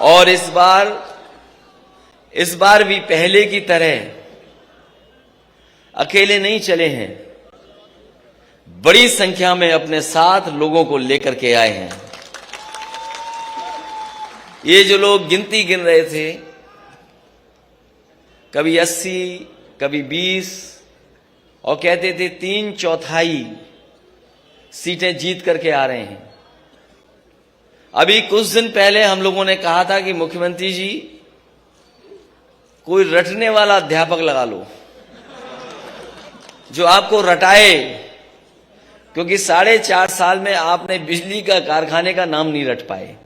और इस बार भी पहले की तरह अकेले नहीं चले हैं, बड़ी संख्या में अपने साथ लोगों को लेकर के आए हैं। ये जो लोग गिनती गिन रहे थे, कभी 80, कभी 20, और कहते थे 3/4 सीटें जीत करके आ रहे हैं। अभी कुछ दिन पहले हम लोगों ने कहा था कि मुख्यमंत्री जी, कोई रटने वाला अध्यापक लगा लो जो आपको रटाए, क्योंकि 4.5 साल में आपने बिजली का कारखाने का नाम नहीं रट पाए।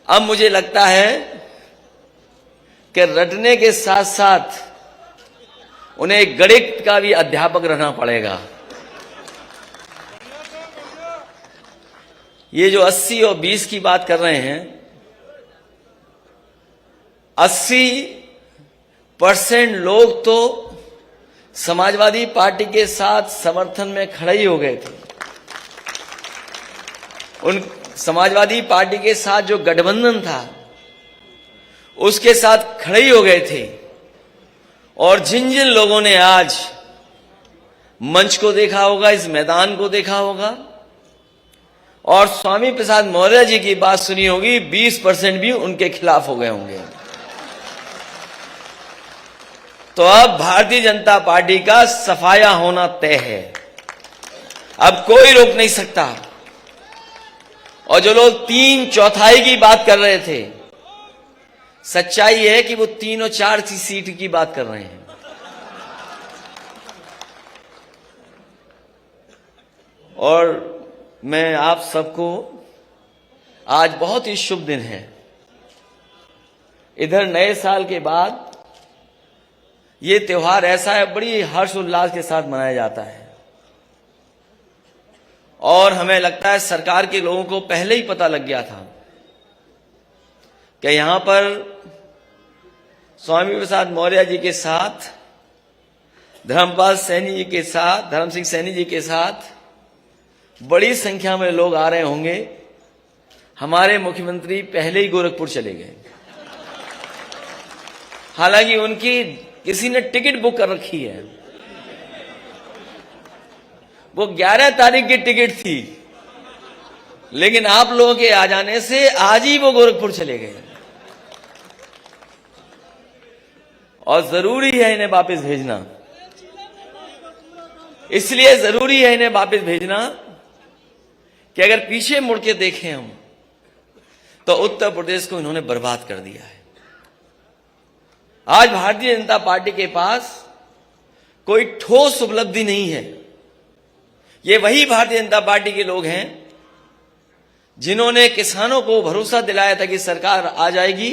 अब मुझे लगता है कि रटने के साथ साथ उन्हें गणित का भी अध्यापक रहना पड़ेगा। ये जो 80 और 20 की बात कर रहे हैं, 80% लोग तो समाजवादी पार्टी के साथ समर्थन में खड़े ही हो गए थे। उन समाजवादी पार्टी के साथ जो गठबंधन था उसके साथ खड़े ही हो गए थे। और जिन जिन लोगों ने आज मंच को देखा होगा, इस मैदान को देखा होगा और स्वामी प्रसाद मौर्य जी की बात सुनी होगी, 20% भी उनके खिलाफ हो गए होंगे। तो अब भारतीय जनता पार्टी का सफाया होना तय है, अब कोई रोक नहीं सकता। और जो लोग 3/4 की बात कर रहे थे, सच्चाई है कि वो 3 और 4 की सीट की बात कर रहे हैं। और मैं आप सबको, आज बहुत ही शुभ दिन है। इधर नए साल के बाद ये त्योहार ऐसा है, बड़ी हर्ष उल्लास के साथ मनाया जाता है। और हमें लगता है सरकार के लोगों को पहले ही पता लग गया था कि यहां पर स्वामी प्रसाद मौर्य जी के साथ, धर्मपाल सैनी जी के साथ, धर्म सिंह सैनी जी के साथ बड़ी संख्या में लोग आ रहे होंगे। हमारे मुख्यमंत्री पहले ही गोरखपुर चले गए, हालांकि उनकी किसी ने टिकट बुक कर रखी है। वो 11 तारीख की टिकट थी, लेकिन आप लोगों के आ जाने से आज ही वो गोरखपुर चले गए। और जरूरी है इन्हें वापस भेजना, इसलिए जरूरी है इन्हें वापस भेजना कि अगर पीछे मुड़ के देखें हम, तो उत्तर प्रदेश को इन्होंने बर्बाद कर दिया है। आज भारतीय जनता पार्टी के पास कोई ठोस उपलब्धि नहीं है। ये वही भारतीय जनता पार्टी के लोग हैं जिन्होंने किसानों को भरोसा दिलाया था कि सरकार आ जाएगी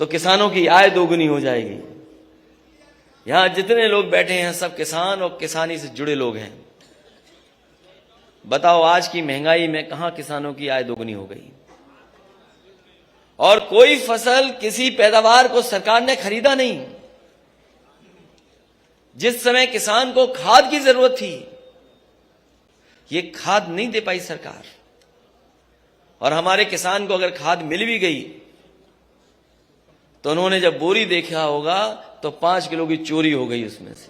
तो किसानों की आय दोगुनी हो जाएगी। यहां जितने लोग बैठे हैं सब किसान और किसानी से जुड़े लोग हैं। बताओ, आज की महंगाई में कहां किसानों की आय दोगुनी हो गई? और कोई फसल, किसी पैदावार को सरकार ने खरीदा नहीं। जिस समय किसान को खाद की जरूरत थी, ये खाद नहीं दे पाई सरकार। और हमारे किसान को अगर खाद मिल भी गई तो उन्होंने जब बोरी देखा होगा तो 5 किलो की चोरी हो गई उसमें से।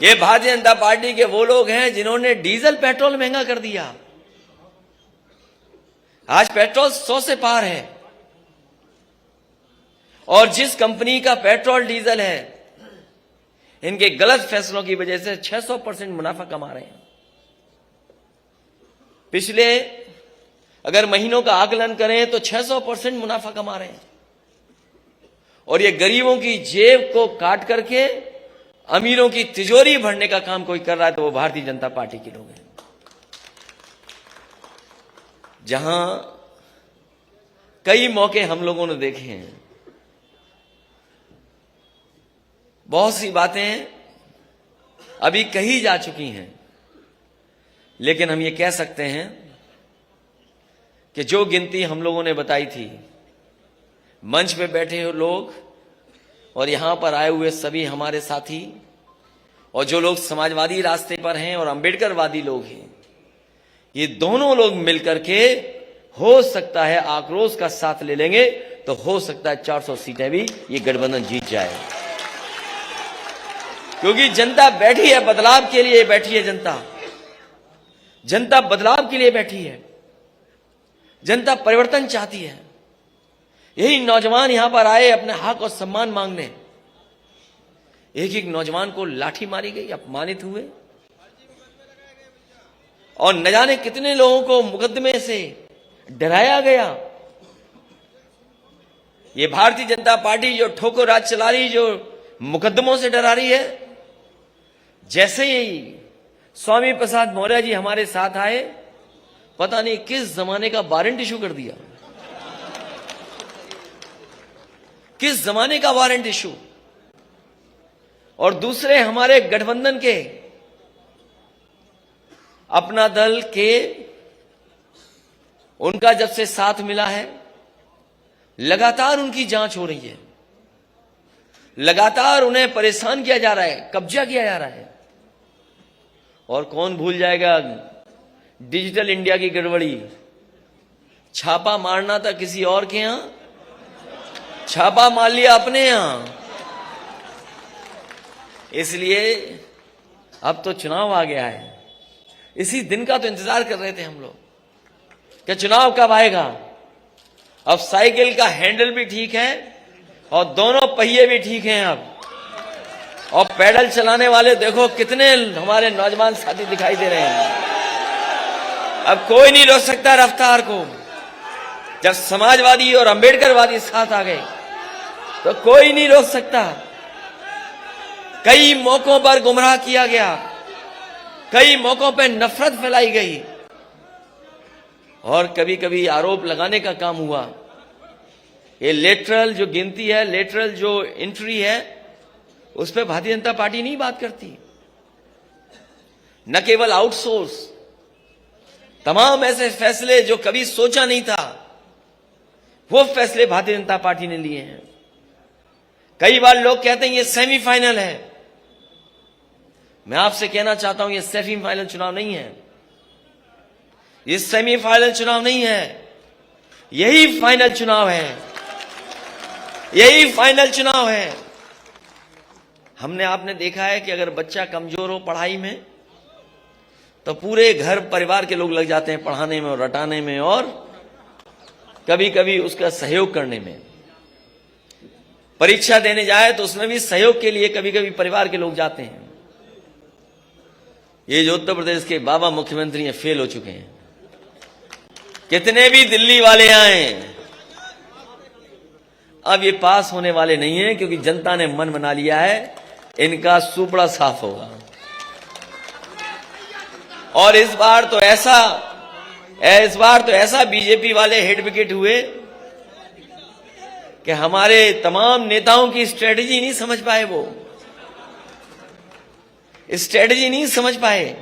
ये भारतीय जनता पार्टी के वो लोग हैं जिन्होंने डीजल पेट्रोल महंगा कर दिया। आज पेट्रोल 100 से पार है। और जिस कंपनी का पेट्रोल डीजल है, इनके गलत फैसलों की वजह से 600% मुनाफा कमा रहे हैं। पिछले अगर महीनों का आकलन करें तो 600% मुनाफा कमा रहे हैं। और ये गरीबों की जेब को काट करके अमीरों की तिजोरी भरने का काम कोई कर रहा है तो वो भारतीय जनता पार्टी के लोग हैं। जहां कई मौके हम लोगों ने देखे हैं, बहुत सी बातें अभी कही जा चुकी हैं, लेकिन हम ये कह सकते हैं कि जो गिनती हम लोगों ने बताई थी, मंच पे बैठे हुए लोग और यहां पर आए हुए सभी हमारे साथी और जो लोग समाजवादी रास्ते पर हैं और अंबेडकरवादी लोग हैं, ये दोनों लोग मिलकर के हो सकता है आक्रोश का साथ ले लेंगे तो हो सकता है 400 सीटें भी ये गठबंधन जीत जाए, क्योंकि जनता बैठी है बदलाव के लिए, बैठी है जनता बदलाव के लिए बैठी है, जनता परिवर्तन चाहती है। यही नौजवान यहां पर आए अपने हक और सम्मान मांगने। एक एक नौजवान को लाठी मारी गई, अपमानित हुए, और न जाने कितने लोगों को मुकदमे से डराया गया। ये भारतीय जनता पार्टी जो ठोकर राज चला रही, जो मुकदमों से डरा रही है, जैसे ही स्वामी प्रसाद मौर्य जी हमारे साथ आए, पता नहीं किस जमाने का वारंट इशू कर दिया, किस जमाने का वारंट इशू। और दूसरे हमारे गठबंधन के अपना दल के, उनका जब से साथ मिला है, लगातार उनकी जांच हो रही है, लगातार उन्हें परेशान किया जा रहा है, कब्जा किया जा रहा है। और कौन भूल जाएगा डिजिटल इंडिया की गड़बड़ी। छापा मारना था किसी और के यहां, छापा मार लिया अपने यहां। इसलिए अब तो चुनाव आ गया है, इसी दिन का तो इंतजार कर रहे थे हम लोग कि चुनाव कब आएगा। अब साइकिल का हैंडल भी ठीक है और दोनों पहिए भी ठीक हैं अब, और पैडल चलाने वाले देखो कितने हमारे नौजवान साथी दिखाई दे रहे हैं। अब कोई नहीं रोक सकता रफ्तार को। जब समाजवादी और अंबेडकरवादी साथ आ गए तो कोई नहीं रोक सकता। कई मौकों पर गुमराह किया गया, कई मौकों पर नफरत फैलाई गई, और कभी कभी आरोप लगाने का काम हुआ। ये लेटरल जो गिनती है, लेटरल जो एंट्री है, उस पर भारतीय जनता पार्टी नहीं बात करती। न केवल आउटसोर्स, तमाम ऐसे फैसले जो कभी सोचा नहीं था, वो फैसले भारतीय जनता पार्टी ने लिए हैं। कई बार लोग कहते हैं ये सेमीफाइनल है। मैं आपसे कहना चाहता हूं ये सेमीफाइनल चुनाव नहीं है, ये सेमीफाइनल चुनाव नहीं है, यही फाइनल चुनाव है, यही फाइनल चुनाव है। हमने आपने देखा है कि अगर बच्चा कमजोर हो पढ़ाई में तो पूरे घर परिवार के लोग लग जाते हैं पढ़ाने में और रटाने में, और कभी कभी उसका सहयोग करने में। परीक्षा देने जाए तो उसमें भी सहयोग के लिए कभी कभी परिवार के लोग जाते हैं। ये जो उत्तर प्रदेश के बाबा मुख्यमंत्री हैं, फेल हो चुके हैं। कितने भी दिल्ली वाले आए, अब ये पास होने वाले नहीं है, क्योंकि जनता ने मन बना लिया है इनका सुपड़ा साफ होगा। और इस बार तो ऐसा बीजेपी वाले हिट विकेट हुए कि हमारे तमाम नेताओं की स्ट्रेटजी नहीं समझ पाए, वो स्ट्रेटजी नहीं समझ पाए।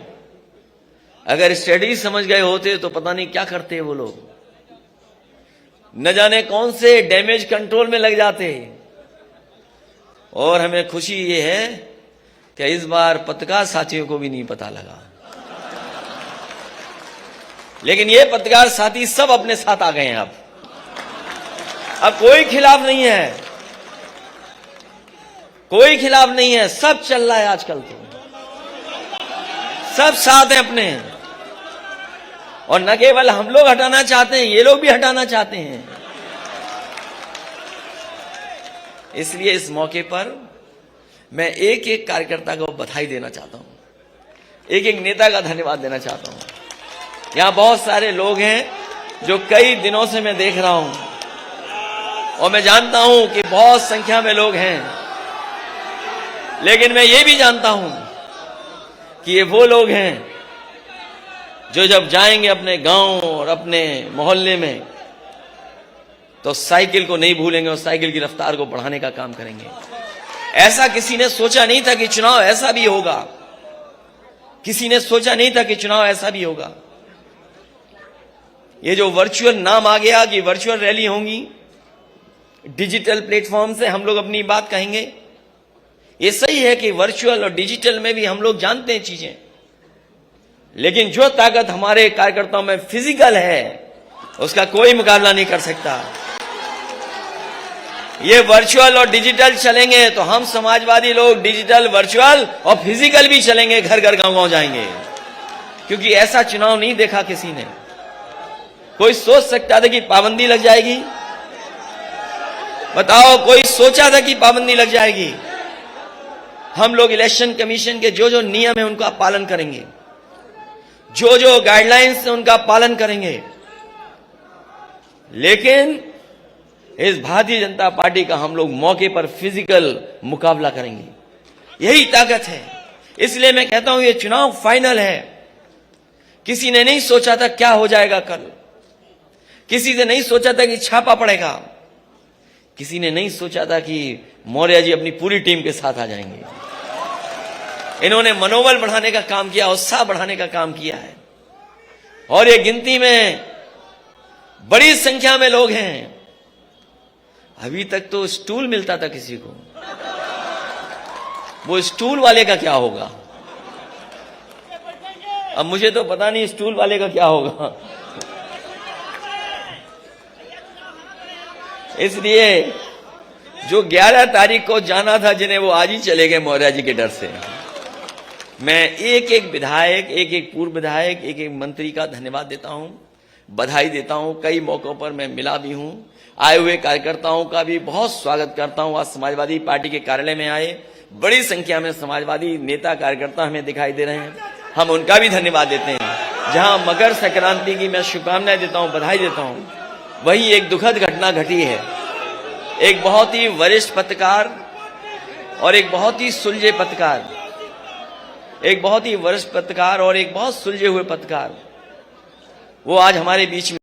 अगर स्ट्रेटजी समझ गए होते तो पता नहीं क्या करते वो लोग, न जाने कौन से डैमेज कंट्रोल में लग जाते। और हमें खुशी ये है कि इस बार पत्रकार साथियों को भी नहीं पता लगा, लेकिन ये पत्रकार साथी सब अपने साथ आ गए हैं। अब कोई खिलाफ नहीं है, कोई खिलाफ नहीं है, सब चल रहा है आजकल, तो सब साथ हैं अपने। और न केवल हम लोग हटाना चाहते हैं, ये लोग भी हटाना चाहते हैं। इसलिए इस मौके पर मैं एक एक कार्यकर्ता को बधाई देना चाहता हूं, एक एक नेता का धन्यवाद देना चाहता हूं। यहां बहुत सारे लोग हैं जो कई दिनों से मैं देख रहा हूं, और मैं जानता हूं कि बहुत संख्या में लोग हैं, लेकिन मैं ये भी जानता हूं कि ये वो लोग हैं जो जब जाएंगे अपने गांव और अपने मोहल्ले में तो साइकिल को नहीं भूलेंगे और साइकिल की रफ्तार को बढ़ाने का काम करेंगे। ऐसा किसी ने सोचा नहीं था कि चुनाव ऐसा भी होगा, किसी ने सोचा नहीं था कि चुनाव ऐसा भी होगा। ये जो वर्चुअल नाम आ गया कि वर्चुअल रैली होंगी, डिजिटल प्लेटफॉर्म से हम लोग अपनी बात कहेंगे, ये सही है कि वर्चुअल और डिजिटल में भी हम लोग जानते हैं चीजें, लेकिन जो ताकत हमारे कार्यकर्ताओं में फिजिकल है उसका कोई मुकाबला नहीं कर सकता। ये वर्चुअल और डिजिटल चलेंगे तो हम समाजवादी लोग डिजिटल, वर्चुअल और फिजिकल भी चलेंगे, घर घर गांव गांव जाएंगे, क्योंकि ऐसा चुनाव नहीं देखा किसी ने। कोई सोच सकता था कि पाबंदी लग जाएगी? बताओ, कोई सोचा था कि पाबंदी लग जाएगी? हम लोग इलेक्शन कमीशन के जो जो नियम है उनका पालन करेंगे, जो जो गाइडलाइंस है उनका पालन करेंगे, लेकिन इस भारतीय जनता पार्टी का हम लोग मौके पर फिजिकल मुकाबला करेंगे। यही ताकत है। इसलिए मैं कहता हूं ये चुनाव फाइनल है। किसी ने नहीं सोचा था क्या हो जाएगा कल, किसी ने नहीं सोचा था कि छापा पड़ेगा, किसी ने नहीं सोचा था कि मौर्य जी अपनी पूरी टीम के साथ आ जाएंगे। इन्होंने मनोबल बढ़ाने का काम किया, उत्साह बढ़ाने का काम किया है, और ये गिनती में बड़ी संख्या में लोग हैं। अभी तक तो स्टूल मिलता था किसी को, वो स्टूल वाले का क्या होगा? अब मुझे तो पता नहीं स्टूल वाले का क्या होगा। इसलिए जो 11 तारीख को जाना था जिन्हें, वो आज ही चले गए मौर्य जी के डर से। मैं एक एक विधायक, एक एक पूर्व विधायक, एक एक मंत्री का धन्यवाद देता हूं, बधाई देता हूं। कई मौकों पर मैं मिला भी हूं। आए हुए कार्यकर्ताओं का भी बहुत स्वागत करता हूं। आज समाजवादी पार्टी के कार्यालय में आए बड़ी संख्या में समाजवादी नेता कार्यकर्ता हमें दिखाई दे रहे हैं, हम उनका भी धन्यवाद देते हैं। जहां मकर संक्रांति की मैं शुभकामनाएं देता हूं, बधाई देता हूं, वही एक दुखद घटना घटी है। एक बहुत ही वरिष्ठ पत्रकार और एक बहुत ही सुलझे पत्रकार, एक बहुत ही वरिष्ठ पत्रकार और एक बहुत सुलझे हुए पत्रकार, वो आज हमारे बीच में